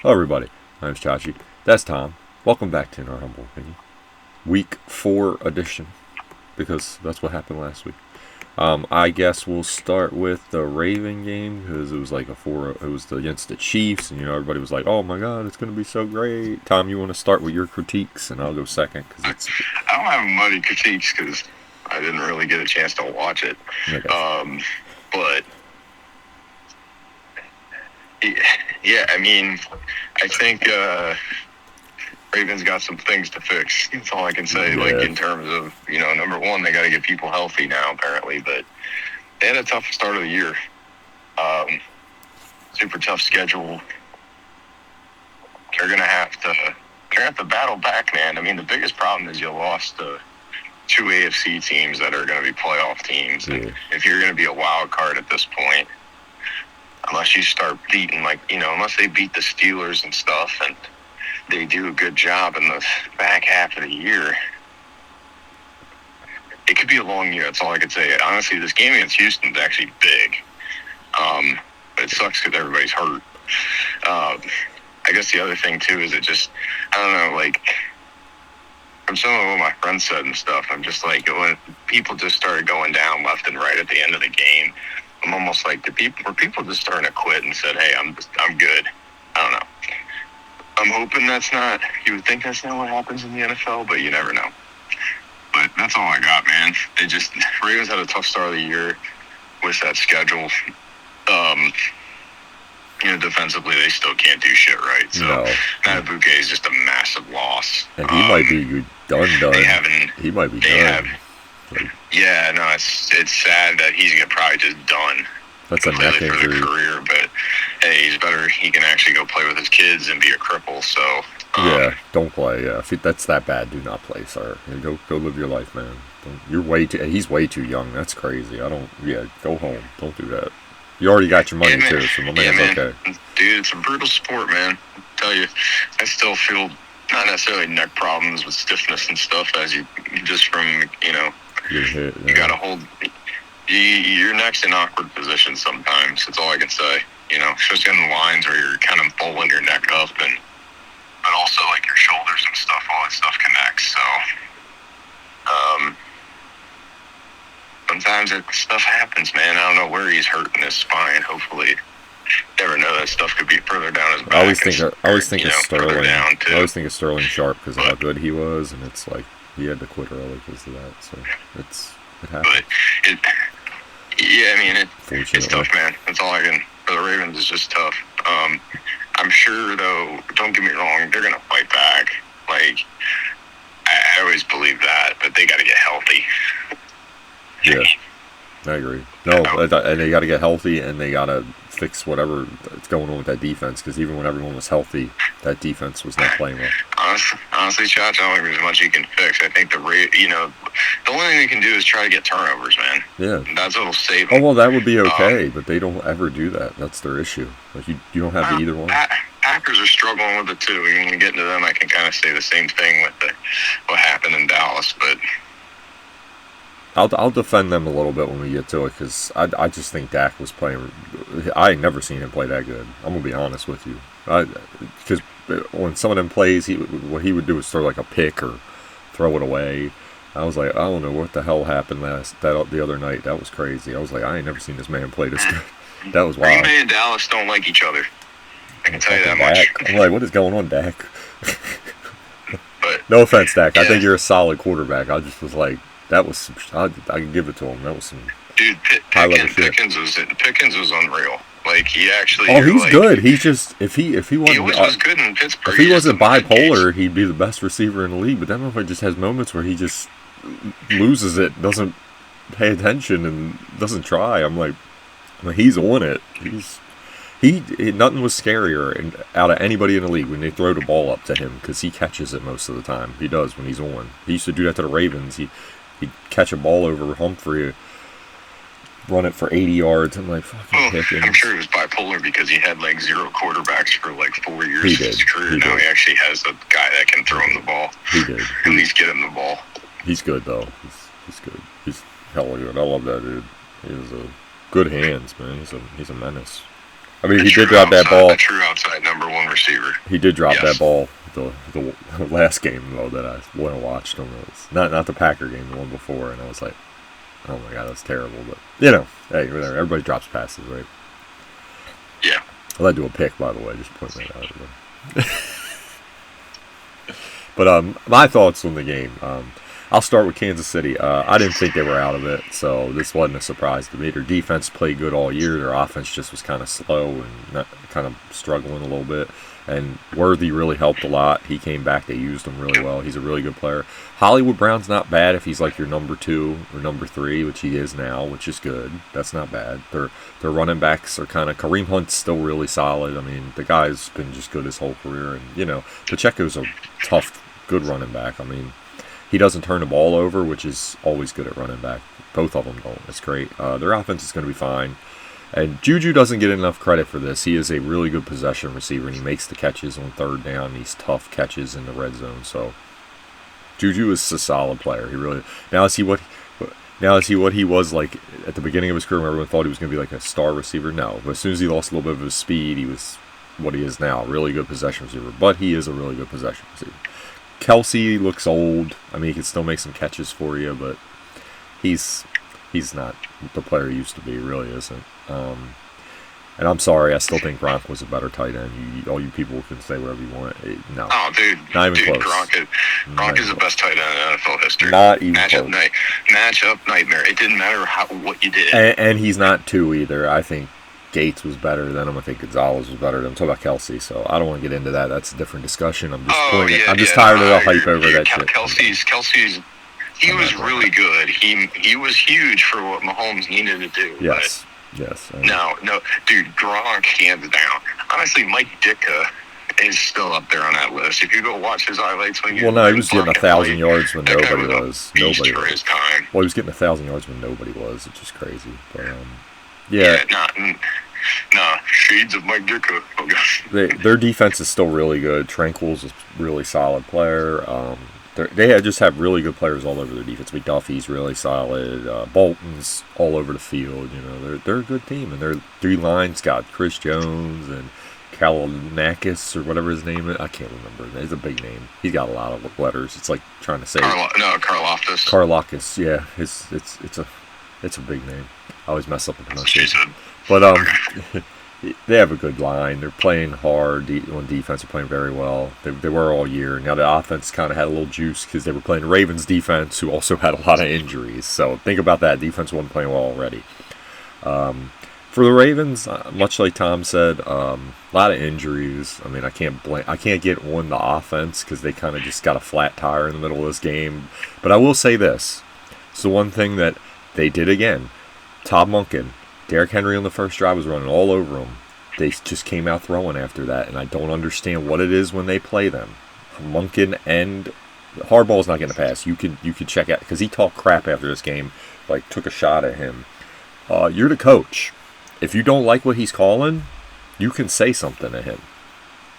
Hello, everybody. My name's Chachi. That's Tom. Welcome back to our humble opinion. Week 4 edition, because that's what happened last week. I guess we'll start with the Raven game because it was like it was against the Chiefs, and everybody was like, "Oh my God, it's gonna be so great." Tom, you want to start with your critiques, and I'll go second because it's. I don't have muddy critiques because I didn't really get a chance to watch it. But yeah, I mean, I think Ravens got some things to fix. That's all I can say. Yeah. Like in terms of number one, they got to get people healthy now apparently, but they had a tough start of the year. Super tough schedule. They're gonna have to battle back, man. I mean, the biggest problem is you lost two AFC teams that are going to be playoff teams. And if you're going to be a wild card at this point, unless you start beating, unless they beat the Steelers and stuff and they do a good job in the back half of the year, it could be a long year. That's all I could say. Honestly, this game against Houston is actually big. But it sucks because everybody's hurt. I guess the other thing, too, is I don't know, from some of what my friends said and stuff, I'm just like, when people just started going down left and right at the end of the game, I'm almost like, were people just starting to quit and said, hey, I'm good? I don't know. I'm hoping you would think that's not what happens in the NFL, but you never know. But that's all I got, man. Ravens had a tough start of the year with that schedule. Defensively, they still can't do shit right. So, Madubuike is just a massive loss. And he might be done. He might be done. Yeah, no, it's sad that he's probably just done. That's a neck injury for the career, but hey, he's better. He can actually go play with his kids and be a cripple. So don't play. Yeah, if that's that bad, do not play, sir. Go live your life, man. He's way too young. That's crazy. Go home. Don't do that. You already got your money too, so my man's okay. Dude, it's a brutal sport, man. I tell you, I still feel not necessarily neck problems with stiffness and stuff as you just from get hit. Yeah. You gotta hold. Your neck's in awkward positions sometimes. That's all I can say. Especially in the lines where you're kind of pulling your neck up, but also like your shoulders and stuff. All that stuff connects. So, sometimes stuff happens, man. I don't know where he's hurting his spine. Hopefully, never know that stuff could be further down his back. I always think of Sterling. I always think of Sterling Sharp because of how good he was, and it's like he had to quit early because of that. So it happens. But it's tough, man. That's all I can. For the Ravens, it's just tough. I'm sure, though. Don't get me wrong. They're gonna fight back. I always believe that, but they got to get healthy. Yeah, I agree. No, and they got to get healthy, and they got to fix whatever is going on with that defense. Because even when everyone was healthy, that defense was not playing well. Honestly, Chach, I don't think there's much you can fix. I think the only thing they can do is try to get turnovers, man. Yeah, that's what'll save them. Oh well, that would be okay, but they don't ever do that. That's their issue. You don't have either one. Packers are struggling with it too. When we get into them, I can kind of say the same thing with what happened in Dallas, but. I'll defend them a little bit when we get to it because I just think Dak was playing. I ain't never seen him play that good. I'm gonna be honest with you. Because when some of them plays, what he would do is throw like a pick or throw it away. I was like, I don't know what the hell happened the other night. That was crazy. I was like, I ain't never seen this man play this good. That was wild. Green Bay and Dallas don't like each other. I can tell you that much. I'm like, what is going on, Dak? But no offense, Dak. Yeah. I think you're a solid quarterback. I just was like. That was I can give it to him. That was some dude. Pickens was unreal. He actually. Oh, he's good. He's just if he wasn't. He always was good in Pittsburgh. If he wasn't bipolar, he'd be the best receiver in the league. But that motherfucker just has moments where he just loses it, doesn't pay attention, and doesn't try. I'm like, he's on it. Nothing was scarier out of anybody in the league when they throw the ball up to him because he catches it most of the time. He does when he's on. He used to do that to the Ravens. He'd catch a ball over Humphrey, run it for 80 yards. I'm like, fucking Pickens. I'm sure he was bipolar because he had 0 quarterbers for 4 years of his career. Now he actually has a guy that can throw him the ball. He did. At least get him the ball. He's good, though. He's good. He's hella good. I love that dude. He has good hands, man. He's a menace. I mean, he did drop that ball. A true outside number 1 receiver. He did drop Yes. that ball the last game though that I went and watched him. It was not the Packer game, the one before, and I was like, oh my god, that's terrible. But hey, whatever. Everybody drops passes, right? Yeah. I led to a pick, by the way. Just pointing that out. But my thoughts on the game. I'll start with Kansas City. I didn't think they were out of it, so this wasn't a surprise to me. Their defense played good all year. Their offense just was kind of slow and kind of struggling a little bit. And Worthy really helped a lot. He came back. They used him really well. He's a really good player. Hollywood Brown's not bad if he's like your number 2 or number 3, which he is now, which is good. That's not bad. Their running backs are kind of... Kareem Hunt's still really solid. I mean, the guy's been just good his whole career. And, Pacheco's a tough, good running back. I mean, he doesn't turn the ball over, which is always good at running back. Both of them don't. It's great. Their offense is going to be fine. And Juju doesn't get enough credit for this. He is a really good possession receiver, and he makes the catches on third down, these tough catches in the red zone. So Juju is a solid player. He really... Now is he what he was like at the beginning of his career when everyone thought he was going to be like a star receiver? No. But as soon as he lost a little bit of his speed, he was what he is now, a really good possession receiver. But he is a really good possession receiver. Kelsey looks old. I mean, he can still make some catches for you, but he's not the player he used to be. He really isn't. And I'm sorry, I still think Gronk was a better tight end. All you people can say whatever you want. No. Oh, dude. Not even close. Gronk is the best tight end in NFL history. Not even Matchup close. Matchup nightmare. It didn't matter what you did. And he's not 2 either. I think Gates was better than him. I think Gonzalez was better than him. I'm talking about Kelsey, so I don't want to get into that. That's a different discussion. I'm just tired of the hype over that shit. Kelsey's he was really good. He was huge for what Mahomes needed to do. Yes. No, dude, Gronk hands down. Honestly, Mike Ditka is still up there on that list. If you go watch his highlights when you... Well, no, he was getting 1,000 yards when that guy nobody was. Nobody for his time. Well, he was getting 1,000 yards when nobody was, which is crazy. But Nah, shades of Mike Ditka. Oh gosh. Their defense is still really good. Tranquil's a really solid player. They just have really good players all over their defense. McDuffie's really solid. Bolton's all over the field. They're a good team, and their 3 lines got Chris Jones and Kalinakis or whatever his name is. I can't remember. He's a big name. He's got a lot of letters. It's like trying to say Karlaftis. Karlakis. Yeah, it's a big name. I always mess up the pronunciation. But they have a good line. They're playing hard on defense. They're playing very well. They were all year. Now the offense kind of had a little juice because they were playing Ravens defense, who also had a lot of injuries. So think about that. Defense wasn't playing well already. For the Ravens, much like Tom said, a lot of injuries. I mean, I can't get on the offense because they kind of just got a flat tire in the middle of this game. But I will say this. It's the one thing that they did again. Todd Monken, Derrick Henry on the first drive was running all over him. They just came out throwing after that, and I don't understand what it is when they play them. Monken and Harbaugh's not going to pass. You could check out because he talked crap after this game, like took a shot at him. You're the coach. If you don't like what he's calling, you can say something to him.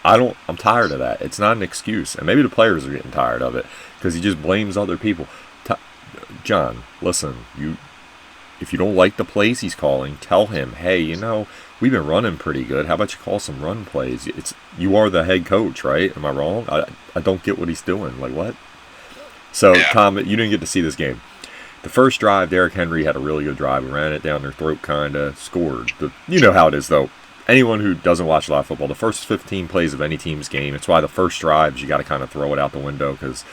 I'm tired of that. It's not an excuse, and maybe the players are getting tired of it because he just blames other people. John, listen, if you don't like the plays he's calling, tell him, hey, we've been running pretty good. How about you call some run plays? You are the head coach, right? Am I wrong? I don't get what he's doing. Like, what? So, yeah. Tom, you didn't get to see this game. The first drive, Derrick Henry had a really good drive. He ran it down their throat, kind of, scored. You know how it is, though. Anyone who doesn't watch a lot of football, the first 15 plays of any team's game, it's why the first drives, you got to kind of throw it out the window because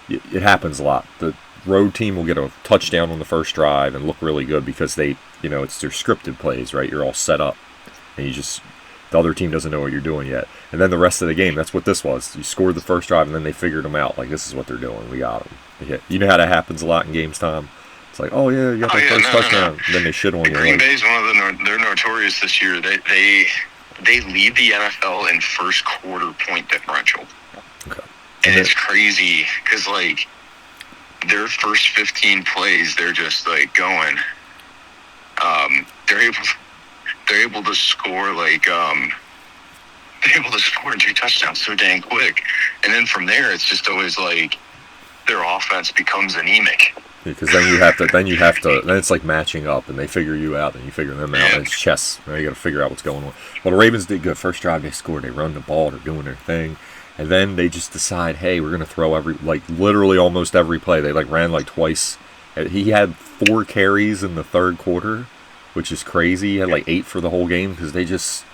it happens a lot. The road team will get a touchdown on the first drive and look really good because it's their scripted plays, right? You're all set up, and the other team doesn't know what you're doing yet. And then the rest of the game, that's what this was. You scored the first drive, and then they figured them out. Like, this is what they're doing. We got them. You know how that happens a lot in games, Tom? It's like, oh, yeah, you got the first touchdown. No. And then they shit on you. Green Bay's they're notorious this year. They lead the NFL in first quarter point differential. Okay. And it's crazy because, like, their first 15 plays, they're just, like, going. They're able to score, like, they're able to score 2 touchdowns so dang quick. And then from there, it's just always, like, their offense becomes anemic. Because then it's like matching up, and they figure you out, and you figure them out, and it's chess. Right? You got to figure out what's going on. Well, the Ravens did good. First drive they scored, they run the ball, they're doing their thing, and then they just decide, hey, we're gonna throw literally almost every play. They ran twice. He had 4 carries in the third quarter, which is crazy. He had 8 for the whole game because they just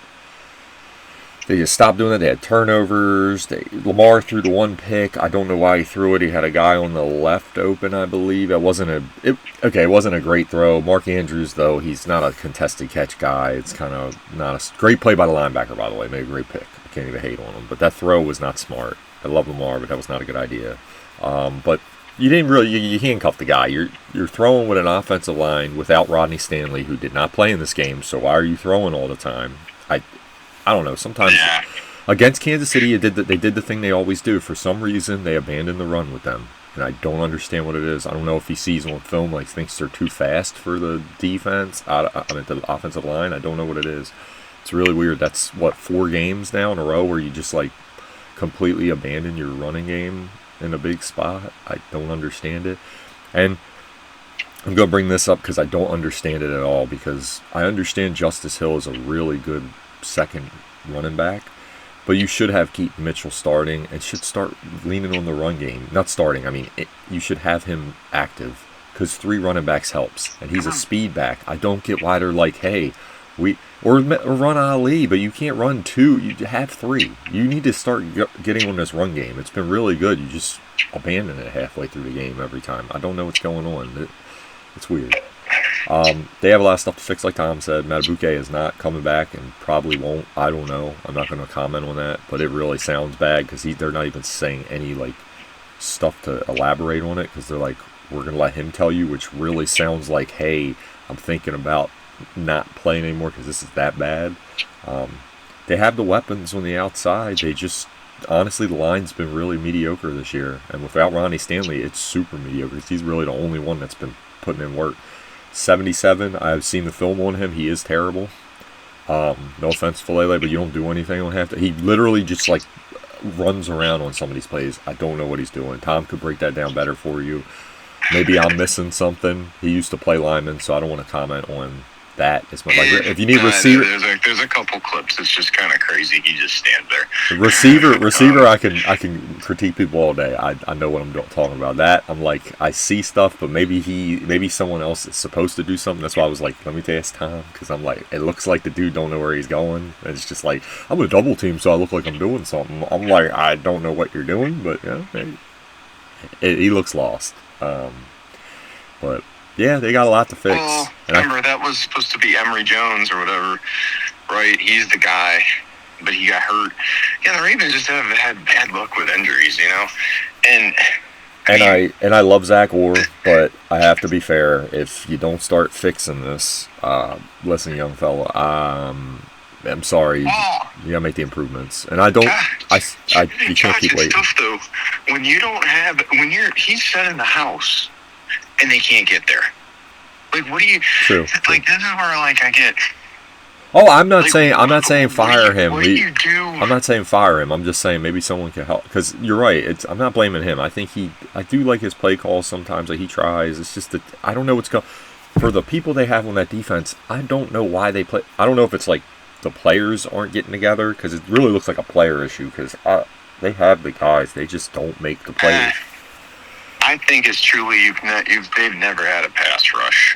stopped doing it. They had turnovers. Lamar threw the 1 pick. I don't know why he threw it. He had a guy on the left open, I believe. It wasn't a great throw. Mark Andrews, though, he's not a contested catch guy. It's kind of not a great play by the linebacker, by the way. Made a great pick. I can't even hate on him. But that throw was not smart. I love Lamar, but that was not a good idea. But you didn't really you handcuff the guy. You're throwing with an offensive line without Rodney Stanley, who did not play in this game. So why are you throwing all the time? I don't know. Sometimes against Kansas City, they did the thing they always do. For some reason, they abandoned the run with them, and I don't understand what it is. I don't know if he sees on film thinks they're too fast for the defense. The offensive line. I don't know what it is. It's really weird. That's 4 games now in a row where you just completely abandon your running game in a big spot. I don't understand it, and I'm going to bring this up because I don't understand it at all. Because I understand Justice Hill is a really good second running back, but you should have Keaton Mitchell starting and should start leaning on the run game. Not starting, you should have him active because 3 running backs helps, and he's a speed back. I don't get why they're hey, or run Ali, but you can't run 2. You have 3. You need to start getting on this run game. It's been really good. You just abandon it halfway through the game every time. I don't know what's going on. It's weird. They have a lot of stuff to fix, like Tom said. Madubuike is not coming back and probably won't. I don't know. I'm not going to comment on that, but it really sounds bad because they're not even saying any stuff to elaborate on it because they're we're going to let him tell you, which really sounds hey, I'm thinking about not playing anymore because this is that bad. They have the weapons on the outside. They just honestly, the line's been really mediocre this year, and without Ronnie Stanley, it's super mediocre. He's really the only one that's been putting in work. 77, I've seen the film on him. He is terrible. No offense, Falele, but you don't do anything on half. He literally just runs around on some of these plays. I don't know what he's doing. Tom could break that down better for you. Maybe I'm missing something. He used to play lineman, so I don't want to comment on that. It's if you need receiver, there's a couple clips. It's just kind of crazy. He just stands there. Receiver. I can critique people all day. I know what I'm talking about. That I'm I see stuff, but maybe someone else is supposed to do something. That's why I was let me ask Tom because I'm it looks like the dude don't know where he's going. And it's just I'm gonna double team so I look like I'm doing something. I'm I don't know what you're doing, but he looks lost. But. Yeah, they got a lot to fix. Well, remember, that was supposed to be Emory Jones or whatever, right? He's the guy, but he got hurt. Yeah, the Ravens just have had bad luck with injuries, And I love Zach Orr, but I have to be fair. If you don't start fixing this, listen, young fella, I'm sorry. You gotta make the improvements, and I don't. You can't keep waiting. It's tough though when he's set in the house. And they can't get there. What do you? True. This is where I get. Oh, I'm not saying fire him. What do you do? I'm not saying fire him. I'm just saying maybe someone can help. Because you're right. I'm not blaming him. I do like his play calls sometimes. He tries. It's just that I don't know what's going. For the people they have on that defense, I don't know why they play. I don't know if it's the players aren't getting together because it really looks like a player issue. Because they have the guys, they just don't make the plays. I think it's truly they've never had a pass rush.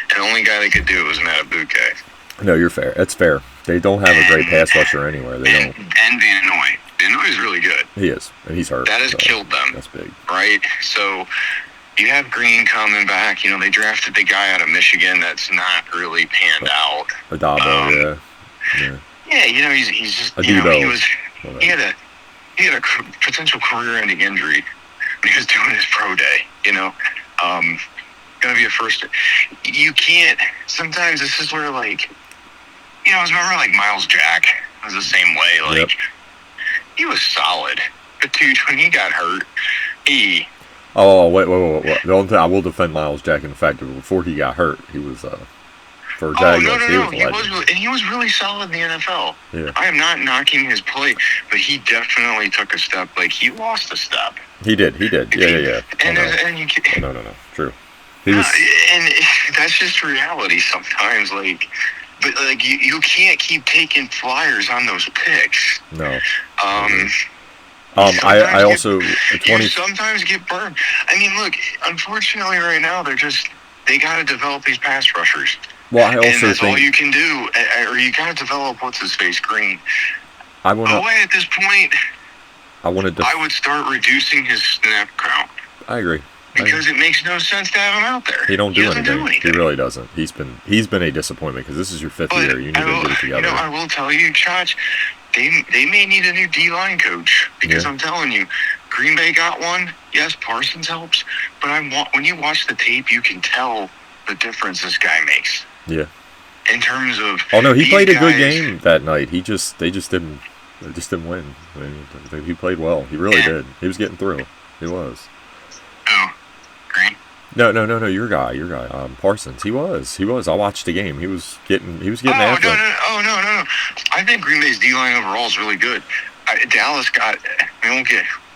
And the only guy that could do it was Madubuike. No, you're fair. That's fair. They don't have a great pass rusher anywhere. They don't. And Van Noy. Van Noy is really good. He is, and he's hurt. That has killed them. That's big, right? So you have Green coming back. They drafted the guy out of Michigan that's not really panned out. Adabo, yeah. Yeah, he's just Adebo. He had a potential career-ending injury. He was doing his pro day, going to be a first. You can't. Sometimes this is where, I remember Miles Jack was the same way. He was solid, but dude, when he got hurt, he. Oh wait! The only thing I will defend Miles Jack in the fact that before he got hurt, he was for Oh Jaguars. no, He was a legend. and he was really solid in the NFL. Yeah. I am not knocking his play, but he definitely took a step. Like he lost a step. He did. Yeah. And you No. True. He was. and that's just reality sometimes. Like, but like you can't keep taking flyers on those picks. No. Sometimes I also you sometimes get burned. I mean, look, unfortunately, right now they got to develop these pass rushers. Well, I also and that's think all you can do, or you got to develop what's his face, Green. I want to. At this point, I would start reducing his snap count. I agree. Because it makes no sense to have him out there. He don't do doesn't anything. do anything. He really doesn't. He's been a disappointment because this is your fifth year. You need to get it together. I will tell you, Chach, they may need a new D-line coach because I'm telling you, Green Bay got one. Yes, Parsons helps, but when you watch the tape, you can tell the difference this guy makes. Yeah. In terms of he played a good game that night. They just didn't win. I mean, he played well. He really did. He was getting through. He was. Oh, Green? No, your guy, Parsons. He was. I watched the game. He was getting after. No. I think Green Bay's D-line overall is really good. Dallas got.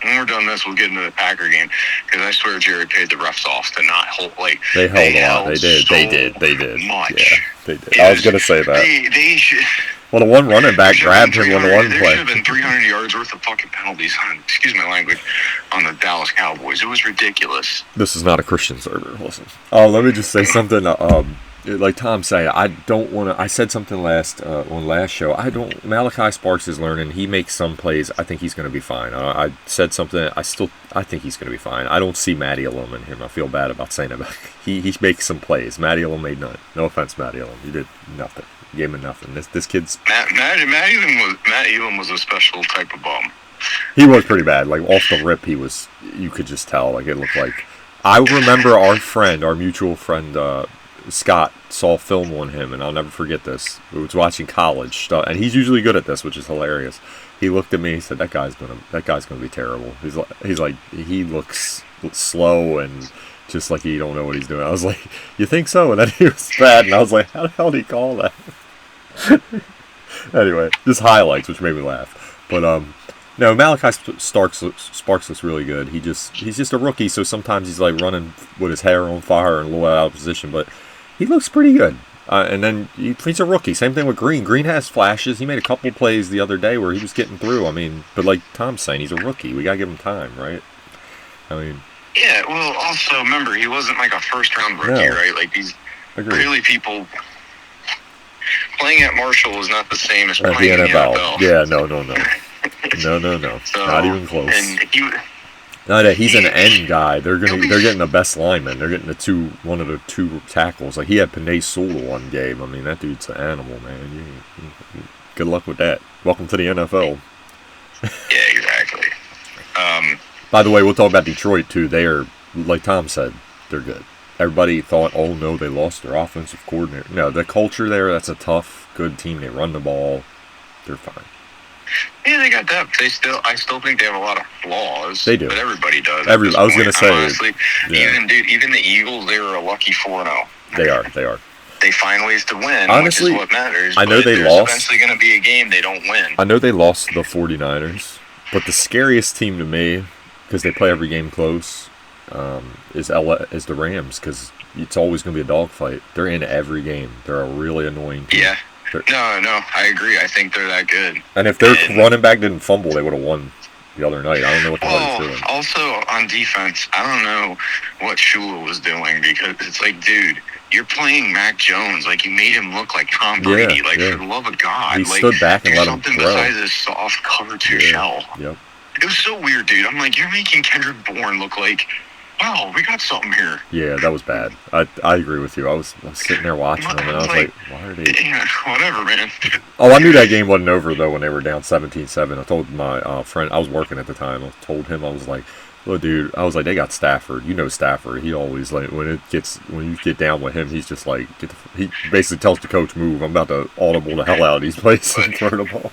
When we're done this, we'll get into the Packer game because I swear Jerry paid the refs off to not hold. Like they held on. They did. So they did. Much. Yeah, they did. I was gonna say that. They should. Well, the one running back grabbed him on the one play. There should have been 300 yards worth of fucking penalties on, excuse my language, on the Dallas Cowboys. It was ridiculous. This is not a Christian server. Listen. Let me just say something. Like Tom said, I don't want to. I said something on last show. Malachi Sparks is learning. He makes some plays. I think he's going to be fine. I said something. I think he's going to be fine. I don't see Matty Alum in him. I feel bad about saying it. He makes some plays. Matty Alum made none. No offense, Matty Alum. You did nothing. You gave him nothing. This kid's Matt Elam was a special type of bum. He was pretty bad. Like off the rip, he was. You could just tell. Like it looked like. I remember our mutual friend. Scott saw film on him, and I'll never forget this. We was watching college stuff, and he's usually good at this, which is hilarious. He looked at me, and said, "That guy's gonna be terrible." He's like, he looks slow and just like he don't know what he's doing. I was like, "You think so?" And then he was bad, and I was like, "How the hell did he call that?" Anyway, just highlights, which made me laugh. But no, Malachi Sparks looks really good. He's just a rookie, so sometimes he's like running with his hair on fire and a little out of position, but he looks pretty good. And then he's a rookie. Same thing with Green. Green has flashes. He made a couple plays the other day where he was getting through. I mean, but like Tom's saying, he's a rookie. We got to give him time, right? I mean. Yeah, well, also, remember, he wasn't like a first-round rookie, right? Like, these clearly people playing at Marshall is not the same as playing in the NFL. Yeah, no. No. So, not even close. And he's an end guy. They're getting the best lineman. They're getting one of the two tackles. Like he had Panay Sewell one game. I mean, that dude's an animal, man. Good luck with that. Welcome to the NFL. Yeah, exactly. By the way, we'll talk about Detroit too. They are, like Tom said, they're good. Everybody thought, oh no, they lost their offensive coordinator. No, the culture there, that's a tough, good team. They run the ball. They're fine. Yeah, they got depth. I still think they have a lot of flaws. They do. But everybody does. I was going to say. Honestly, even the Eagles, they were a lucky 4-0. They are. They find ways to win, honestly, which is what matters. I know they lost. There's eventually going to be a game they don't win. I know they lost to the 49ers, but the scariest team to me, because they play every game close, is the Rams, because it's always going to be a dogfight. They're in every game. They're a really annoying team. Yeah. No, I agree. I think they're that good. And if their running back didn't fumble, they would have won the other night. I don't know what the hell he's doing. Also, on defense, I don't know what Shula was doing, because it's like, dude, you're playing Mac Jones. Like, you made him look like Tom Brady. For the love of God. He stood back and let him throw. Something besides his soft cover 2 shell. Yep. It was so weird, dude. I'm like, you're making Kendrick Bourne look like, wow, we got something here. Yeah, that was bad. I agree with you. I was sitting there watching them, and I was like, why are they... Yeah, whatever, man. Oh, I knew that game wasn't over, though, when they were down 17-7. I told my friend, I was working at the time, I told him, I was like, look, dude, I was like, they got Stafford. You know Stafford. He always, like, when you get down with him, he's just like, he basically tells the coach, move. I'm about to audible the hell out of these places and throw the ball.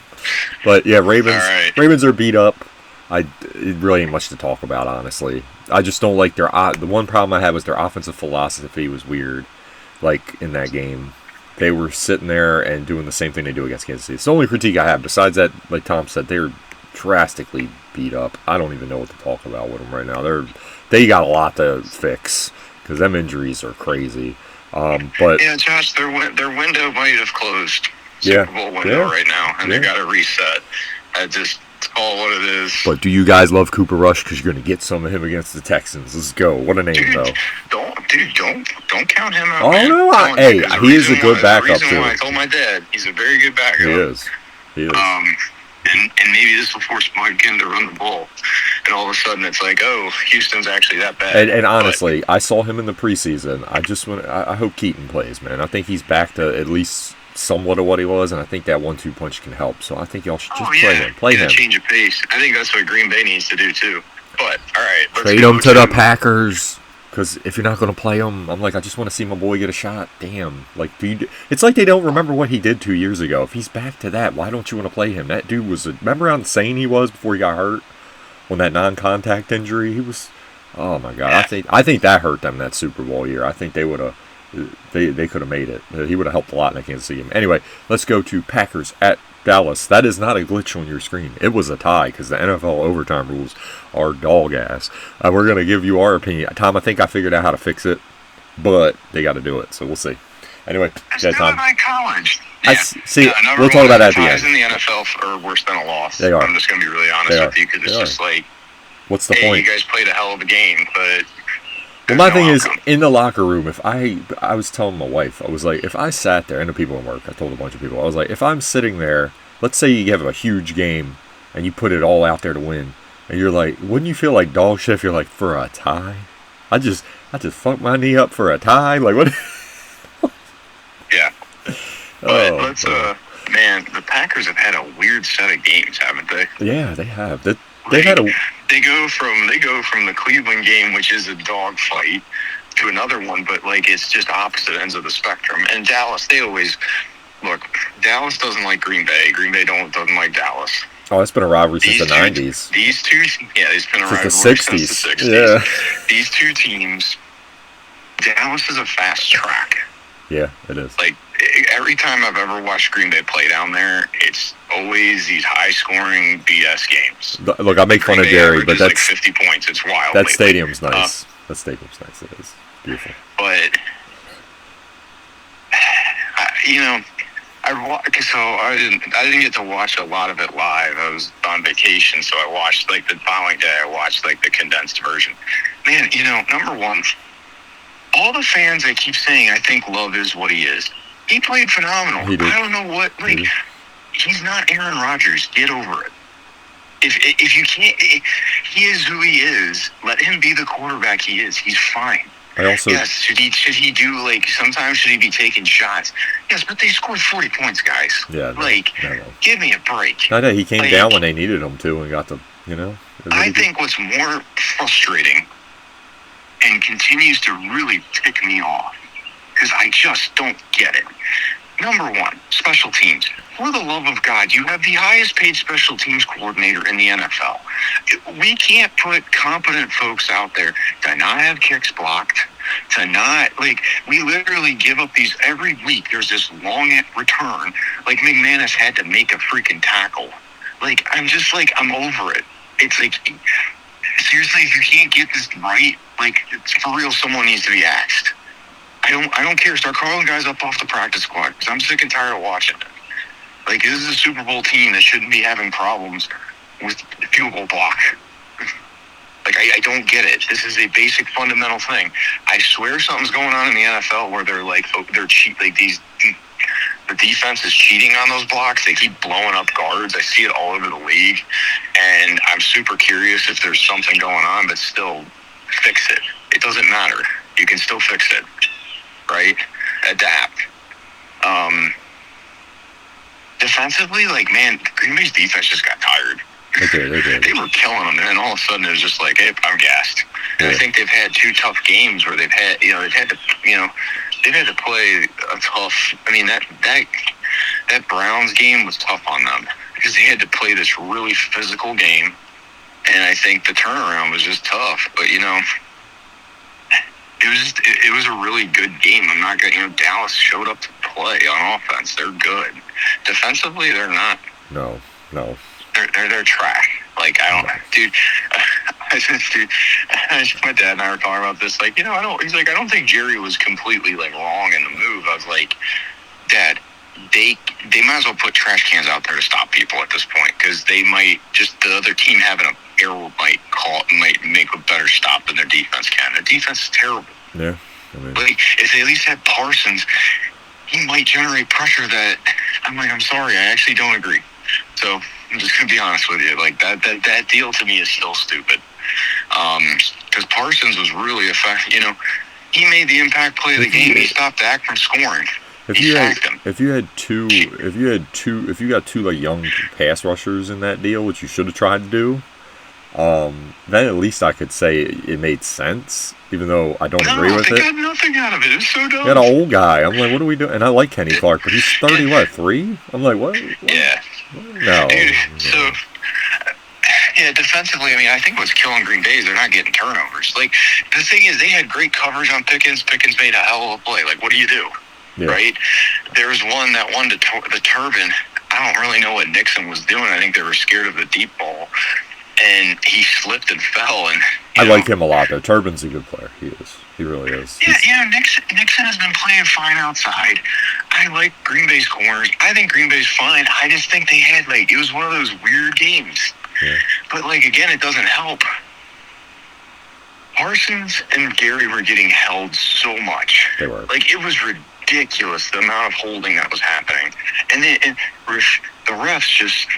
But, yeah, Ravens are beat up. It really ain't much to talk about, honestly. I just don't like the one problem I had was their offensive philosophy was weird, like in that game. they were sitting there and doing the same thing they do against Kansas City. It's the only critique I have. Besides that, like Tom said, they're drastically beat up. I don't even know what to talk about with them right now. They got a lot to fix because them injuries are crazy. But yeah, Josh, their window might have closed. Yeah, Super Bowl window right now, and they got to reset. Just call it what it is. But do you guys love Cooper Rush? Because you're going to get some of him against the Texans. Let's go. What a name, though. Don't count him out. Oh, man. no. Hey, he is a good backup, too. I told my dad he's a very good backup. He is. And maybe this will force Bodkin to run the ball. And all of a sudden it's like, oh, Houston's actually that bad. And honestly, I saw him in the preseason. I hope Keaton plays, man. I think he's back to at least somewhat of what he was, and I think that 1-2 punch can help. So I think y'all should just play him. Play him. Change of pace. I think that's what Green Bay needs to do too. But all right, trade him to the Packers. Because if you're not going to play him, I'm like, I just want to see my boy get a shot. Damn. Like, it's like they don't remember what he did 2 years ago. If he's back to that, why don't you want to play him? That dude was, remember how insane he was before he got hurt? When that non-contact injury, he was, oh my God. I think that hurt them that Super Bowl year. I think they would have, they could have made it. He would have helped a lot in the Kansas City game. Anyway, let's go to Packers at Dallas. That is not a glitch on your screen. It was a tie because the NFL overtime rules are dog ass. We're going to give you our opinion. Tom, I think I figured out how to fix it, but they got to do it, so we'll see. Anyway, Tom. College. We'll talk about that at the end. In the NFL are worse than a loss. They are. I'm just going to be really honest with you because it's just like, what's the point? You guys played a hell of a game, but well, my thing is, in the locker room, if I was telling my wife, I was like, if I sat there, and the people in work, I told a bunch of people, I was like, if I'm sitting there, let's say you have a huge game, and you put it all out there to win, and you're like, wouldn't you feel like dog shit if you're like, for a tie? I just fucked my knee up for a tie? Like, what? Yeah. But let's, man, the Packers have had a weird set of games, haven't they? Yeah, they have. They go from the Cleveland game, which is a dogfight, to another one, but like it's just opposite ends of the spectrum. And Dallas, Dallas doesn't like Green Bay. Green Bay doesn't like Dallas. Oh, it's been a rivalry since the 90s. It's been a rivalry since the 60s. Yeah. These two teams, Dallas is a fast track. Yeah, it is. Like, every time I've ever watched Green Bay play down there, it's always these high-scoring BS games. Look, I make fun of Jerry, but that's like 50 points. It's wild. That stadium's nice. That stadium's nice. It is beautiful. But I didn't get to watch a lot of it live. I was on vacation, so I watched like the following day. I watched like the condensed version. Man, number one, all the fans that keep saying, I think Love is what he is. He played phenomenal. He did. I don't know what, he's not Aaron Rodgers. Get over it. If you can't, he is who he is. Let him be the quarterback he is. He's fine. Yes, should he do, sometimes should he be taking shots? Yes, but they scored 40 points, guys. Yeah. Give me a break. I know, he came down when they needed him to and got the, I think what's more frustrating and continues to really tick me off, because I just don't get it. Number one, special teams. For the love of God, you have the highest paid special teams coordinator in the NFL. We can't put competent folks out there to not have kicks blocked, to not, we literally give up these every week. There's this long return. McManus had to make a freaking tackle. I'm over it. It's seriously, if you can't get this right, for real, someone needs to be axed. I don't care. Start calling guys up off the practice squad because I'm sick and tired of watching it. This is a Super Bowl team that shouldn't be having problems with field goal block. I don't get it. This is a basic fundamental thing. I swear something's going on in the NFL where they're cheat. The defense is cheating on those blocks. They keep blowing up guards. I see it all over the league, and I'm super curious if there's something going on. But still, fix it. It doesn't matter. You can still fix it. Right? Adapt. Defensively, Green Bay's defense just got tired. They did. They were killing them, and then all of a sudden it was just hey, I'm gassed. And I think they've had two tough games where they've had to play a tough. I mean, that Browns game was tough on them because they had to play this really physical game, and I think the turnaround was just tough. But it was a really good game. I'm not gonna. Dallas showed up to play on offense. They're good. Defensively, they're not. No. They're trash. Like, I don't, dude. My dad and I were talking about this. Like, he's like, I don't think Jerry was completely like wrong in the move. I was like, Dad, they might as well put trash cans out there to stop people at this point, because they might just, the other team having an error might make a better stop than their defense can. Their defense is terrible. Yeah. Like, if they at least had Parsons, he might generate pressure that I'm sorry, I actually don't agree. So I'm just gonna be honest with you. Like, that deal to me is still stupid. Because Parsons was really effective. He made the impact play of the game. He stopped Dak from scoring. If you got two like young pass rushers in that deal, which you should have tried to do, then at least I could say it made sense, even though I don't agree with it. They got nothing out of it. It was so dumb. You got an old guy. I'm like, what are we doing? And I like Kenny Clark, but he's 3? I'm like, what? Yeah. No. Dude, so, yeah, defensively, I think what's killing Green Bay is they're not getting turnovers. Like, the thing is, they had great coverage on Pickens. Pickens made a hell of a play. Like, what do you do? Yeah. Right? There was one to the turban. I don't really know what Nixon was doing. I think they were scared of the deep ball. And he slipped and fell. And I like him a lot, though. Turban's a good player. He is. He really is. Yeah, Nixon has been playing fine outside. I like Green Bay's corners. I think Green Bay's fine. I just think they had, it was one of those weird games. Yeah. But, again, it doesn't help. Parsons and Gary were getting held so much. They were. It was ridiculous, the amount of holding that was happening. And the refs just,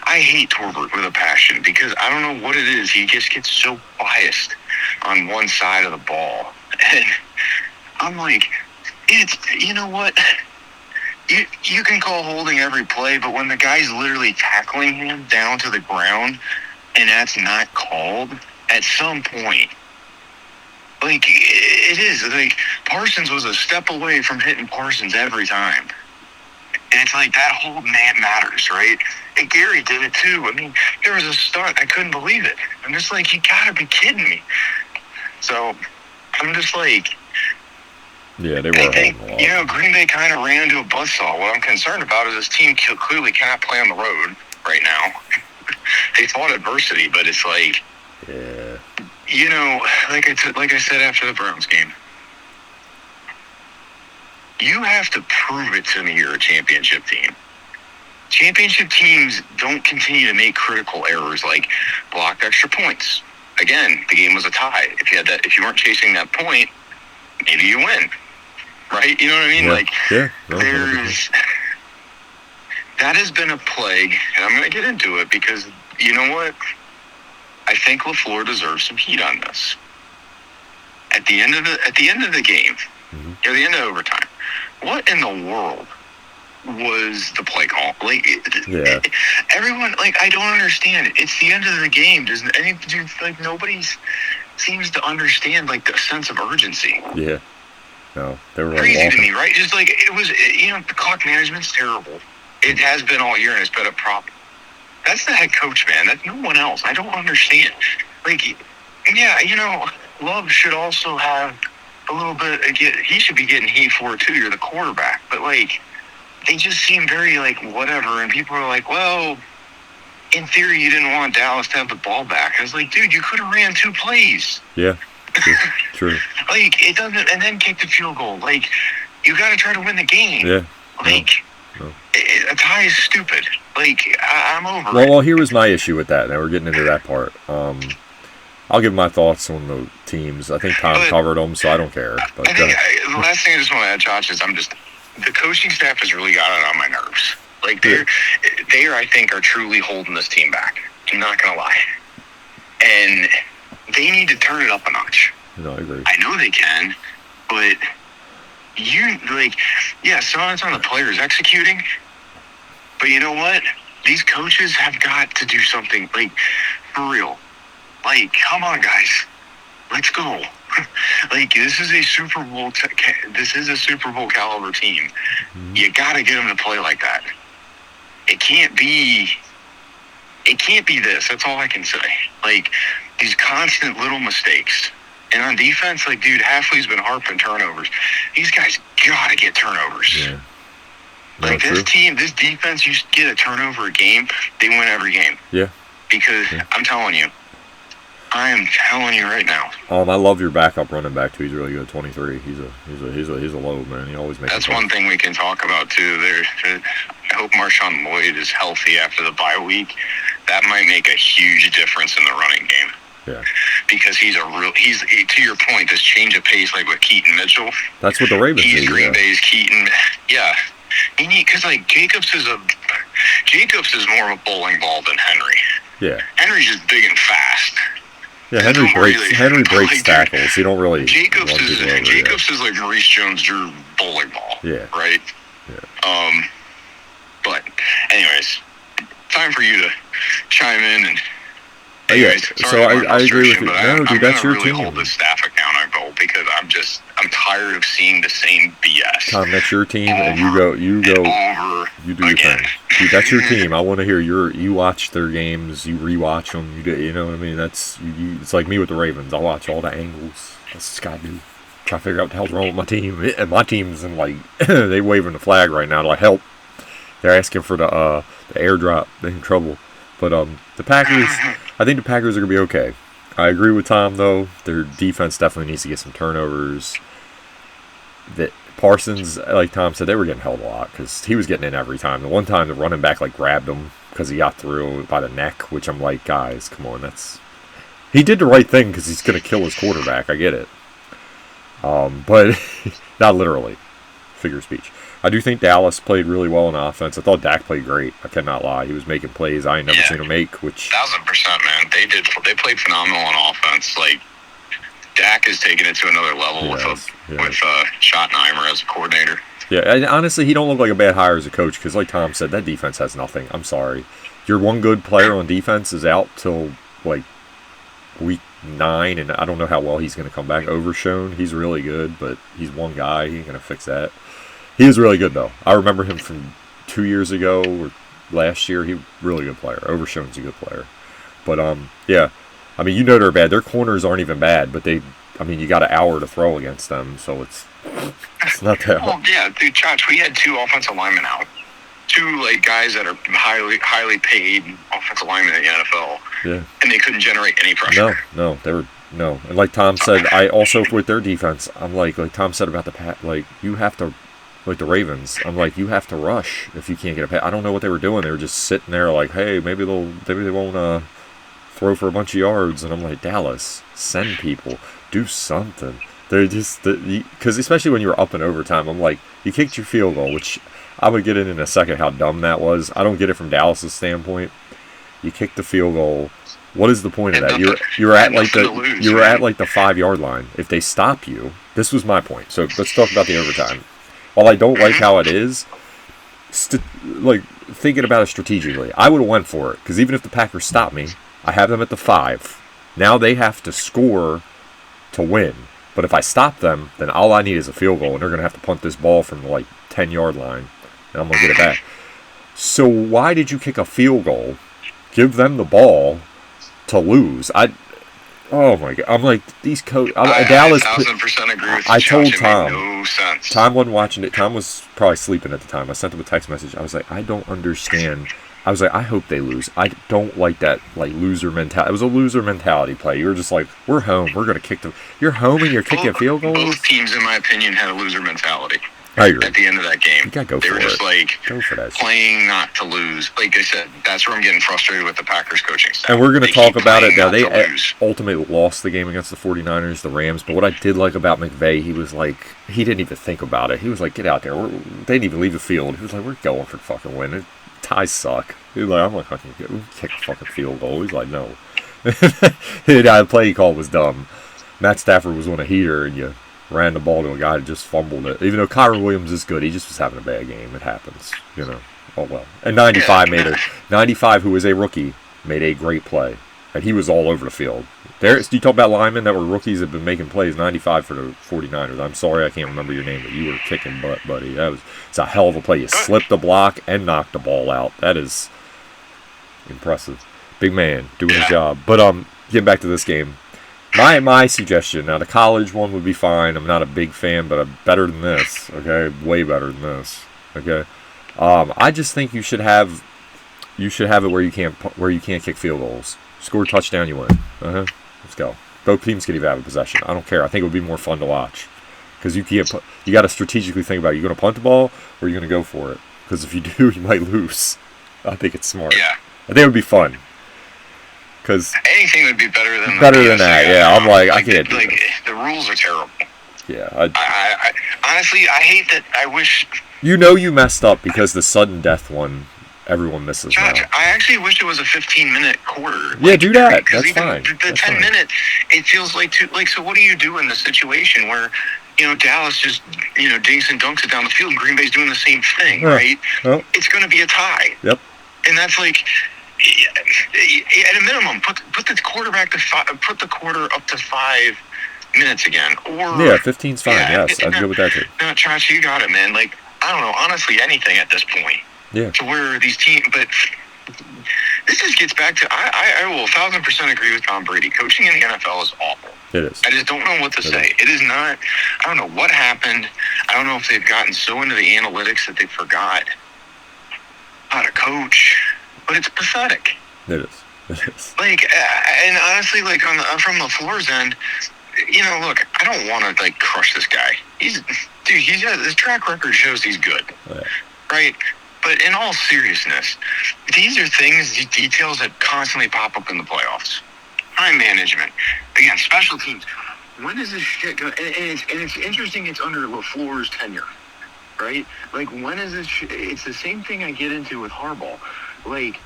I hate Torbert with a passion, because I don't know what it is. He just gets so biased on one side of the ball. And I'm like, you know what? You can call holding every play, but when the guy's literally tackling him down to the ground and that's not called, at some point, it is. Parsons was a step away from hitting Parsons every time. And it's that hold matters, right? And Gary did it too. There was a stunt. I couldn't believe it. I'm just like, you gotta be kidding me. So, I'm just like... Yeah, they were holding a lot. Green Bay kind of ran into a buzzsaw. What I'm concerned about is this team clearly cannot play on the road right now. They fought adversity, but it's like... Yeah. Like I said after the Browns game, you have to prove it to me you're a championship team. Championship teams don't continue to make critical errors like block extra points. Again, the game was a tie. If you weren't chasing that point, maybe you win. Right? You know what I mean? Yeah. That has been a plague, and I'm going to get into it because you know what? I think LaFleur deserves some heat on this. At the end of the game, mm-hmm. At the end of overtime, what in the world was the play call? Everyone, I don't understand it. It's the end of the game. Nobody seems to understand the sense of urgency. Yeah. No, they were crazy to me, right? Just it was, the clock management's terrible. It has been all year, and it's been a problem. That's the head coach, man. That's no one else. I don't understand. Love should also have a little bit. He should be getting heat for it too. You're the quarterback, but they just seem very whatever. And people are like, well, in theory, you didn't want Dallas to have the ball back. I was like, dude, you could have ran 2 plays. Yeah, true. It doesn't, and then kick the field goal. You got to try to win the game. Yeah. No. A tie is stupid. I'm over it. Well, here was was my issue with that. Now we're getting into that part. I'll give my thoughts on the teams. I think Tom covered them, so I don't care. But the last thing I just want to add, Josh, is the coaching staff has really got it on my nerves. They I think, are truly holding this team back. I'm not going to lie. And they need to turn it up a notch. No, I agree. I know they can, but some of it's on the players executing. But you know what? These coaches have got to do something, for real. Come on, guys. Let's go. This is a Super Bowl. This is a Super Bowl caliber team. Mm-hmm. You got to get them to play like that. It can't be this. That's all I can say. These constant little mistakes. And on defense, like, dude, Hafley's been harping turnovers. These guys gotta get turnovers. Yeah. No, Like, this team, this defense, you get a turnover a game, they win every game. Yeah. Because I'm telling you right now. I love your backup running back too. He's really good. 23. He's a load, man. He always makes. That's one thing we can talk about too. I hope Marshawn Lloyd is healthy after the bye week. That might make a huge difference in the running game. Yeah. Because he's to your point, this change of pace, like with Keaton Mitchell. That's what the Ravens do. He's Green Bay's Keaton. Yeah. Because like Jacobs is more of a bowling ball than Henry. Yeah. Henry's just big and fast. Yeah, Henry breaks tackles. He don't really. Jacobs is like Maurice Jones-Drew bowling ball. Yeah. Right. Yeah. But anyways, time for you to chime in and. Anyways, so I agree with you. No, dude, that's your really team. Hold this staff accountable because I'm tired of seeing the same BS. Tom, that's your team, and you do your thing. Dude, that's your team. I want to hear you watch their games, you rewatch them. You know what I mean? It's like me with the Ravens. I watch all the angles. That's what Scott do. Try to figure out what the hell's wrong with my team. And my team's in like they waving the flag right now to like help. They're asking for the airdrop. They're in trouble. But the Packers, I think the Packers are going to be okay. I agree with Tom, though. Their defense definitely needs to get some turnovers. That Parsons, like Tom said, they were getting held a lot because he was getting in every time. The one time the running back like grabbed him because he got through by the neck, which I'm like, guys, come on. He did the right thing because he's going to kill his quarterback. I get it. But not literally. Figure of speech. I do think Dallas played really well on offense. I thought Dak played great. I cannot lie. He was making plays I ain't never seen him make. 1,000%, man. They played phenomenal on offense. Like Dak is taking it to another level with Schottenheimer as a coordinator. Yeah, and honestly, he don't look like a bad hire as a coach because, like Tom said, that defense has nothing. I'm sorry. Your one good player on defense is out till like week 9, and I don't know how well he's going to come back. Overshown, he's really good, but he's one guy. He ain't going to fix that. He is really good, though. I remember him from 2 years ago or last year. He was a really good player. Overshown's a good player. But, yeah. I mean, they're bad. Their corners aren't even bad, but you got an hour to throw against them, so it's not that hard. Well, yeah, dude, Josh, we had 2 offensive linemen out. 2, like, guys that are highly paid offensive linemen in the NFL. Yeah. And they couldn't generate any pressure. No. And like Tom said, I also, with their defense, I'm like Tom said about you have to... Like the Ravens, I'm like, you have to rush if you can't get a pass. I don't know what they were doing. They were just sitting there like, hey, maybe they won't throw for a bunch of yards. And I'm like, Dallas, send people, do something. They're just because especially when you're up in overtime, I'm like, you kicked your field goal, which I would get in a second how dumb that was. I don't get it from Dallas's standpoint. You kicked the field goal. What is the point of that? You're at like the 5-yard line. If they stop you, this was my point. So let's talk about the overtime. While I don't like how it is, thinking about it strategically, I would have went for it. Because even if the Packers stop me, I have them at the 5. Now they have to score to win. But if I stop them, then all I need is a field goal. And they're going to have to punt this ball from the 10-yard line. And I'm going to get it back. So why did you kick a field goal, give them the ball to lose? Oh my god! I'm like these coach. Dallas. 1,000% agree with you. I told Tom. No sense. Tom wasn't watching it. Tom was probably sleeping at the time. I sent him a text message. I was like, I don't understand. I was like, I hope they lose. I don't like that loser mentality. It was a loser mentality play. You were just like, we're home. We're gonna kick them. You're home and you're kicking field goals. Both teams, in my opinion, had a loser mentality. I agree. At the end of that game, you gotta go they for were just Go for that playing not to lose. Like I said, that's where I'm getting frustrated with the Packers coaching staff. And we're going to talk about it now. They ultimately lost the game against the 49ers, the Rams. But what I did like about McVay, he was like, he didn't even think about it. He was like, get out there. They didn't even leave the field. He was like, we're going for the fucking win. Ties suck. He was like, I'm not going to kick a fucking field goal. He's like, no. The play he called was dumb. Matt Stafford was on a heater, and you ran the ball to a guy that just fumbled it. Even though Kyron Williams is good, he just was having a bad game. It happens, Oh well. And 95, who is a rookie, made a great play, and he was all over the field. You talk about linemen that were rookies that have been making plays. 95 for the 49ers. I'm sorry I can't remember your name, but you were kicking butt, buddy. It's a hell of a play. You slipped the block and knocked the ball out. That is impressive. Big man doing his job. But getting back to this game. My suggestion, now the college one would be fine. I'm not a big fan, but better than this. Okay, way better than this. Okay, I just think you should have it where you can't kick field goals. Score a touchdown, you win. Let's go. Both teams can even have a possession. I don't care. I think it would be more fun to watch because you got to strategically think about it. You going to punt the ball or are you going to go for it? Because if you do, you might lose. I think it's smart. Yeah. I think it would be fun. Because anything would be better than that. Yeah, I'm like I can't. The rules are terrible. Yeah. I honestly I hate that. I wish. You messed up because the sudden death one. Everyone misses Josh, now. I actually wish it was a 15-minute quarter. Yeah, do that. That's fine. The 10-minute, it feels like too. Like, so what do you do in the situation where, Dallas just, dinks and dunks it down the field, and Green Bay's doing the same thing, right? Well, it's going to be a tie. Yep. And that's like, at a minimum, put the quarterback put the quarter up to 5 minutes again, or 15's fine. Yes, I'd go with that too. No, Josh, you got it, man. Like, I don't know, honestly, anything at this point. Yeah. To where these teams, but this just gets back to I will 1,000% agree with Tom Brady. Coaching in the NFL is awful. It is. I just don't know what to say. It is not. I don't know what happened. I don't know if they've gotten so into the analytics that they forgot how to coach. But it's pathetic. It is. It is. Like, and honestly, like from the floor's end, look, I don't want to like crush this guy. His track record shows he's good, right? But in all seriousness, these are these details that constantly pop up in the playoffs. Time management, again, special teams. When is this shit going? And it's interesting. It's under LaFleur's tenure, right? Like, when is this? It's the same thing I get into with Harbaugh. Like,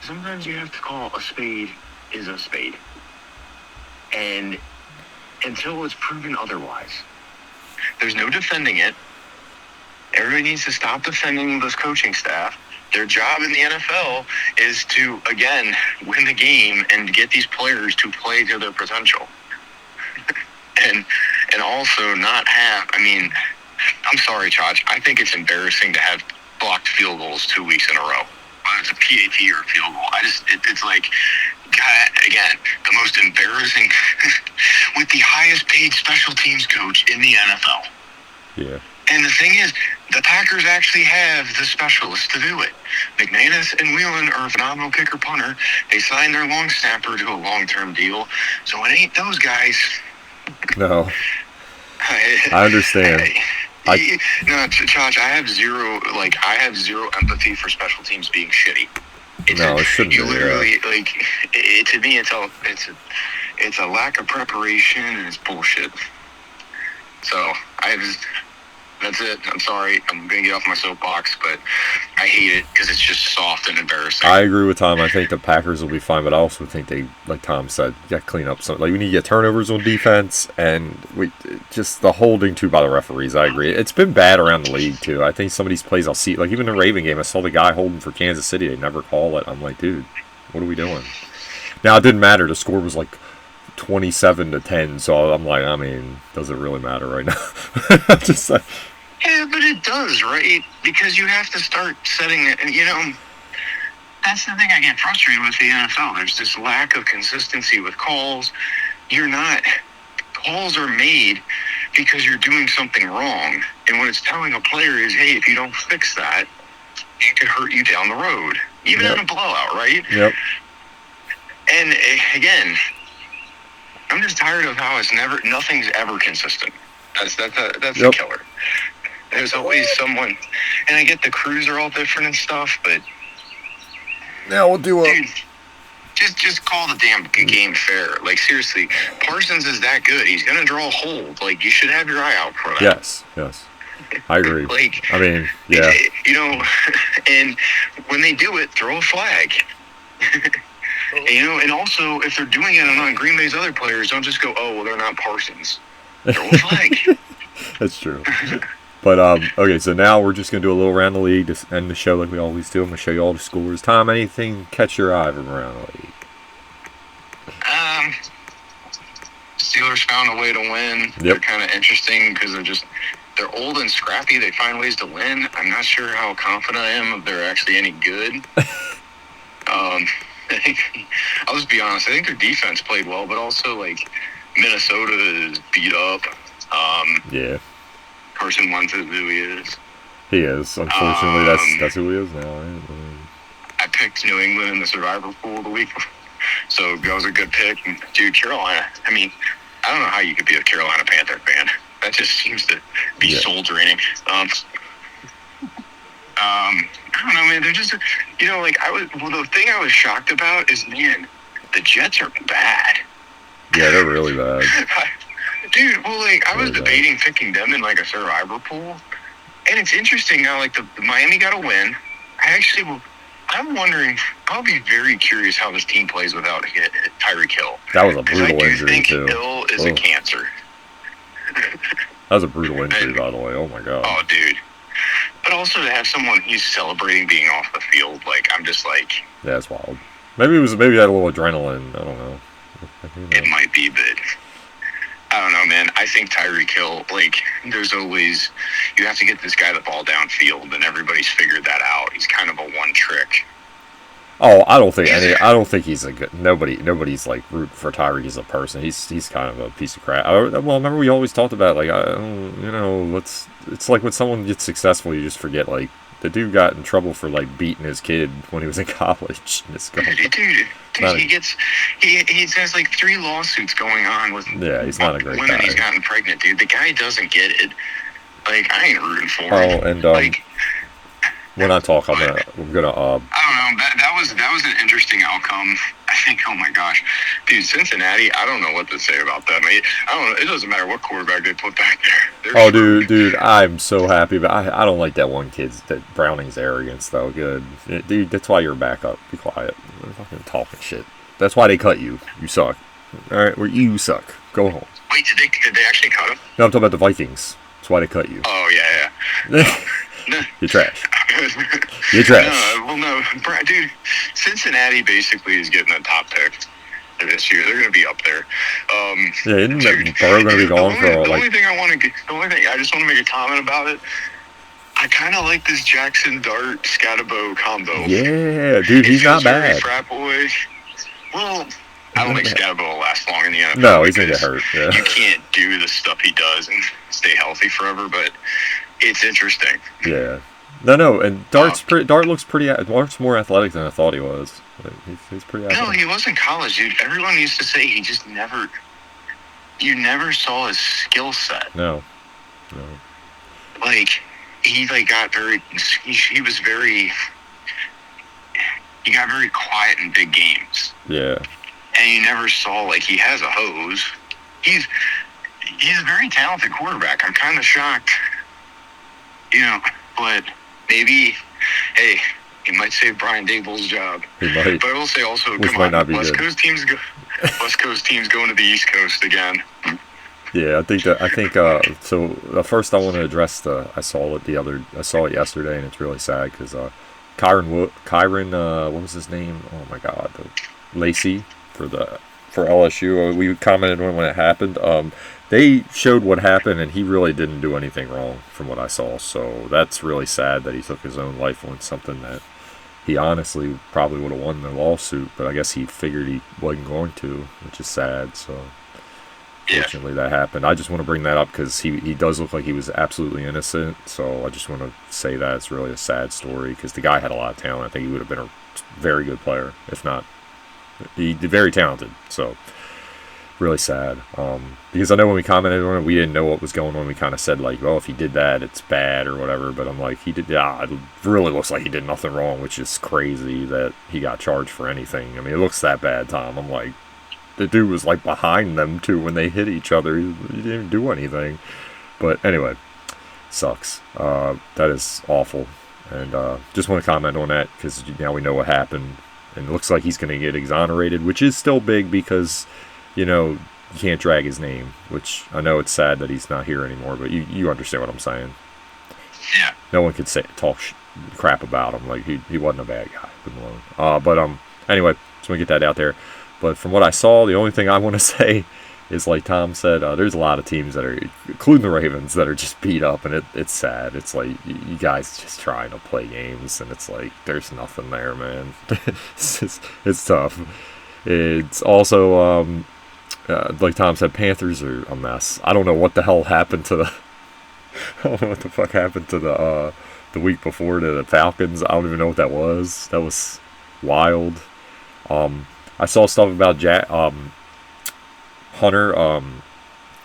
sometimes you have to call a spade is a spade, and until it's proven otherwise, there's no defending it. Everybody needs to stop defending this coaching staff. Their job in the NFL is to, again, win the game and get these players to play to their potential. and also not have, I'm sorry, Chach, I think it's embarrassing to have blocked field goals 2 weeks in a row. Whether it's a PAT or a field goal. It's like, God, again, the most embarrassing with the highest paid special teams coach in the NFL. Yeah. And the thing is, the Packers actually have the specialists to do it. McManus and Whelan are a phenomenal kicker punter. They signed their long snapper to a long-term deal. So it ain't those guys. No. I understand. No, Josh, I have zero empathy for special teams being shitty. It shouldn't be. You literally, to me, it's a lack of preparation and it's bullshit. So, that's it. I'm sorry. I'm going to get off my soapbox, but I hate it because it's just soft and embarrassing. I agree with Tom. I think the Packers will be fine, but I also think they, like Tom said, got to clean up some. Like, we need to get turnovers on defense, and just the holding too by the referees. I agree. It's been bad around the league too. I think some of these plays I'll see, like even the Raven game, I saw the guy holding for Kansas City. They never call it. I'm like, dude, what are we doing? Now it didn't matter. The score was like 27-10, so I'm like, does it really matter right now? Just like. Yeah, but it does, right? Because you have to start setting it, and that's the thing I get frustrated with the NFL. There's this lack of consistency with calls. Calls are made because you're doing something wrong. And what it's telling a player is, hey, if you don't fix that, it could hurt you down the road. Even in a blowout, right? Yep. And again, I'm just tired of how nothing's ever consistent. That's the killer. There's always someone, and I get the crews are all different and stuff, but now we'll do dude, just call the damn game fair. Like, seriously, Parsons is that good. He's gonna draw a hold. Like, you should have your eye out for that. Yes, I agree. Yeah. And when they do it, throw a flag. And also, if they're doing it on Green Bay's other players, don't just go, oh, well, they're not Parsons. Throw a flag. That's true. But, okay, so now we're just going to do a little around the league to end the show like we always do. I'm going to show you all the scores. Tom, anything catch your eye from around the league? Steelers found a way to win. Yep. They're kind of interesting because they're old and scrappy. They find ways to win. I'm not sure how confident I am if they're actually any good. I'll just be honest. I think their defense played well, but also, like, Minnesota is beat up. Yeah, Carson Wentz is who he is. he is. Unfortunately, that's who he is now. Right? I picked New England in the survivor pool the week, so that was a good pick. And, dude, Carolina. I mean, I don't know how you could be a Carolina Panther fan. That just seems to be soul draining. I don't know, man. They're just, the thing I was shocked about is, man, the Jets are bad. Yeah, they're really bad. Dude, I was debating picking them in, a survivor pool. And it's interesting now, the Miami got a win. I'm wondering, I'll be very curious how this team plays without Tyreek Hill. That was a brutal injury, too. I think Hill is a cancer. That was a brutal injury, by the way. Oh, my God. Oh, dude. But also to have someone he's celebrating being off the field, I'm just like... Yeah, it's wild. Maybe he had a little adrenaline. I don't know. It might be, but... I don't know, man. I think Tyreek Hill, there's always... You have to get this guy the ball downfield, and everybody's figured that out. He's kind of a one-trick. Oh, I don't think he's a good... Nobody's, rooting for Tyreek as a person. He's kind of a piece of crap. Remember we always talked about, it's like when someone gets successful, you just forget, the dude got in trouble for, beating his kid when he was in college. Dude, he has 3 lawsuits going on with he's not a great women guy. He's gotten pregnant, dude. The guy doesn't get it. I ain't rooting for him. Oh, and when I talk, I'm gonna I don't know. That was an interesting outcome. I think. Oh my gosh, dude, Cincinnati. I don't know what to say about them. I don't know. It doesn't matter what quarterback they put back there. Oh, dude, I'm so happy, but I don't like that one kid's that Browning's arrogance though. Good, dude. That's why you're back up. Be quiet. I'm fucking talking shit. That's why they cut you. You suck. All right, you suck. Go home. Wait, did they actually cut him? No, I'm talking about the Vikings. That's why they cut you. Oh yeah. You're trash. You're trash. No, dude. Cincinnati basically is getting a top pick this year. They're going to be up there. Isn't Burrow going to be gone for the only thing I just want to make a comment about it. I kind of like this Jackson Dart Scatabo combo. Yeah, dude, he's not bad. Frat boy. Well, I don't think Scatabo will last long in the NFL. No, he's going to get hurt. Yeah. You can't do the stuff he does and stay healthy forever, but it's interesting. Yeah. No, and Dart Dart's more athletic than I thought he was. He's pretty athletic. No, he was in college, dude. Everyone used to say he just you never saw his skill set. No. He got very, he got very quiet in big games. Yeah. And you never saw, he has a hose. He's a very talented quarterback. I'm kind of shocked, but maybe, hey, he might save Brian Daboll's job. He might. But I will say also, Which might not be West good. Coast teams going to the East Coast again. Yeah, so first I want to address I saw it yesterday, and it's really sad because Kyron, what was his name? Oh my God, Lacey for LSU. We commented when it happened. They showed what happened, and he really didn't do anything wrong from what I saw. So that's really sad that he took his own life on something that he honestly probably would have won the lawsuit, but I guess he figured he wasn't going to, which is sad. So fortunately that happened. I just want to bring that up because he does look like he was absolutely innocent. So I just want to say that it's really a sad story because the guy had a lot of talent. I think he would have been a very good player, if not, he's very talented. So really sad. Because I know when we commented on it, we didn't know what was going on. We kind of said if he did that, it's bad or whatever. But I'm like, it really looks like he did nothing wrong, which is crazy that he got charged for anything. I mean, it looks that bad, Tom. I'm like, the dude was behind them too when they hit each other. He didn't even do anything. But anyway, sucks. That is awful. And just want to comment on that because now we know what happened. And it looks like he's going to get exonerated, which is still big because, you can't drag his name, which I know it's sad that he's not here anymore, but you understand what I'm saying. Yeah. No one could talk crap about him. He wasn't a bad guy. But anyway, just want to get that out there. But from what I saw, the only thing I want to say is, like Tom said, there's a lot of teams that are, including the Ravens, that are just beat up, and it's sad. It's you guys just trying to play games, and it's there's nothing there, man. It's tough. It's also, like Tom said, Panthers are a mess. I don't know what the hell happened to the. I don't know what the fuck happened to the week before to the Falcons. I don't even know what that was. That was wild. I saw stuff about Hunter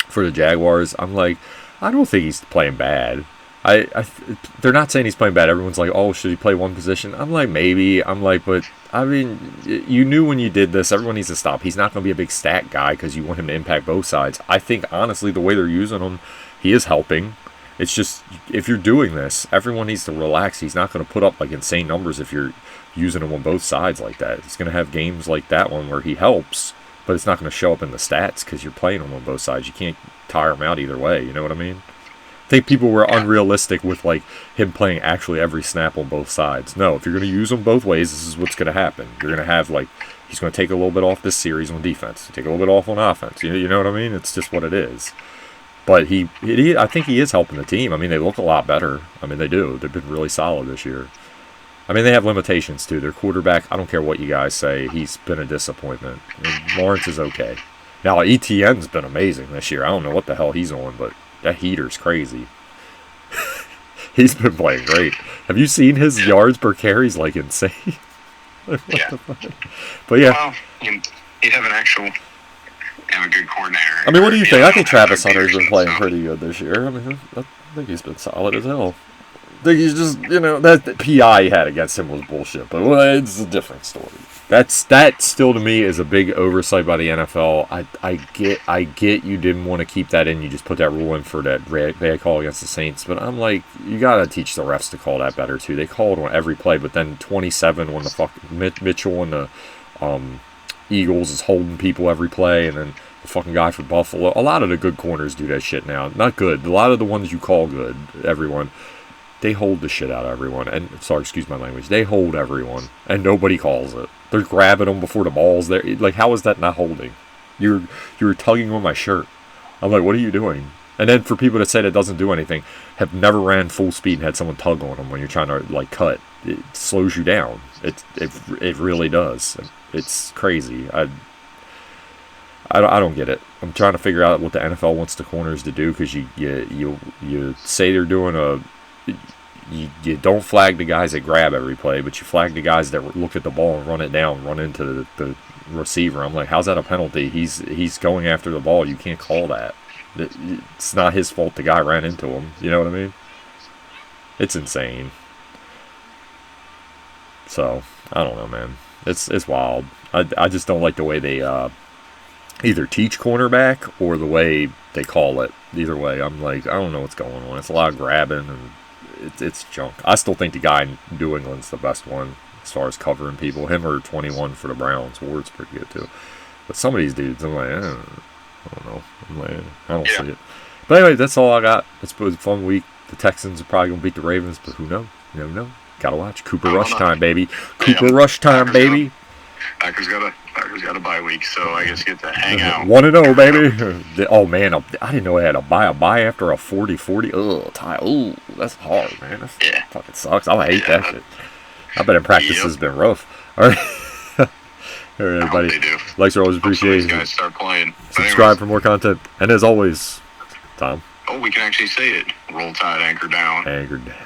for the Jaguars. I'm like, I don't think he's playing bad. They're not saying he's playing bad. Everyone's like, oh, should he play one position? I'm like, maybe. I'm like, but I mean, you knew when you did this, everyone needs to stop. He's not going to be a big stat guy because you want him to impact both sides. I think, honestly, the way they're using him, he is helping. It's just, if you're doing this, everyone needs to relax. He's not going to put up like insane numbers if you're using him on both sides like that. He's going to have games like that one where he helps, but it's not going to show up in the stats because you're playing him on both sides. You can't tire him out either way. You know what I mean? I think people were unrealistic with like him playing actually every snap on both sides. No, if you're going to use him both ways, this is what's going to happen. You're going to have like, he's going to take a little bit off this series on defense, take a little bit off on offense. You know what I mean? It's just what it is. But I think he is helping the team. I mean, they look a lot better. I mean, they do. They've been really solid this year. I mean, they have limitations too. Their quarterback, I don't care what you guys say, he's been a disappointment. I mean, Lawrence is okay. Now, ETN's been amazing this year. I don't know what the hell he's on, but that heater's crazy. He's been playing great. Have you seen his yards per carry? He's like insane. Like, yeah. But yeah. Well, you have a good coordinator. I mean, what do you think? I think Travis Hunter's been playing pretty good this year. I mean, I think he's been solid as hell. I think he's just, that PI he had against him was bullshit, but it's a different story. That still to me is a big oversight by the NFL. I get you didn't want to keep that in. You just put that rule in for that bad call against the Saints. But I'm like, you got to teach the refs to call that better too. They called on every play, but then 27 when the fuck Mitchell and the Eagles is holding people every play, and then the fucking guy for Buffalo. A lot of the good corners do that shit now. Not good. A lot of the ones you call good, everyone, they hold the shit out of everyone. And sorry, excuse my language. They hold everyone, and nobody calls it. They're grabbing them before the ball's there. Like, how is that not holding? You were tugging on my shirt. I'm like, what are you doing? And then for people that say that doesn't do anything, have never ran full speed and had someone tug on them when you're trying to like cut. It slows you down. It really does. It's crazy. I don't get it. I'm trying to figure out what the NFL wants the corners to do, because you say they're doing you don't flag the guys that grab every play, but you flag the guys that look at the ball and run it down, run into the receiver. I'm like, how's that a penalty? He's going after the ball. You can't call that. It's not his fault the guy ran into him. You know what I mean? It's insane. So, I don't know, man. It's wild. I just don't like the way they either teach cornerback or the way they call it. Either way, I'm like, I don't know what's going on. It's a lot of grabbing, and it's junk. I still think the guy in New England's the best one as far as covering people. Him or 21 for the Browns. Ward's pretty good too. But some of these dudes, I'm like, I don't know. I'm like, I don't see it. But anyway, that's all I got. It's been a fun week. The Texans are probably going to beat the Ravens, but who knows? You never know. Gotta watch. Cooper Rush time, baby. Cooper Rush time, baby. Packers got a bye week, so I guess you get to hang out. 1-0, baby. Oh, man. I didn't know I had to buy a bye after a 40-40. Ugh, Ty. Ooh, that's hard, man. That fucking sucks. I hate that shit. I bet in practice has been rough. All right. All right, everybody. Likes are always appreciated. These guys start playing. Subscribe for more content. And as always, Tom. Oh, we can actually say it. Roll Tide, anchor down. Anchor down.